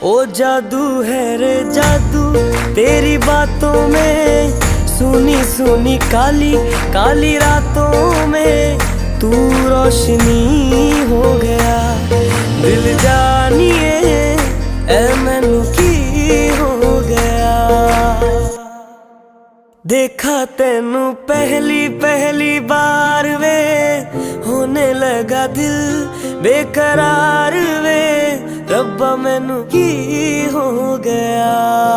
ओ जादू है रे जादू तेरी बातों में, सुनी सुनी काली काली रातों में तू रोशनी हो गया। दिल जानिए ऐ मैनू की हो गया। देखा तेनू पहली पहली बार वे, होने लगा दिल बेकरार वे। रब्बा मैनू की हो गया।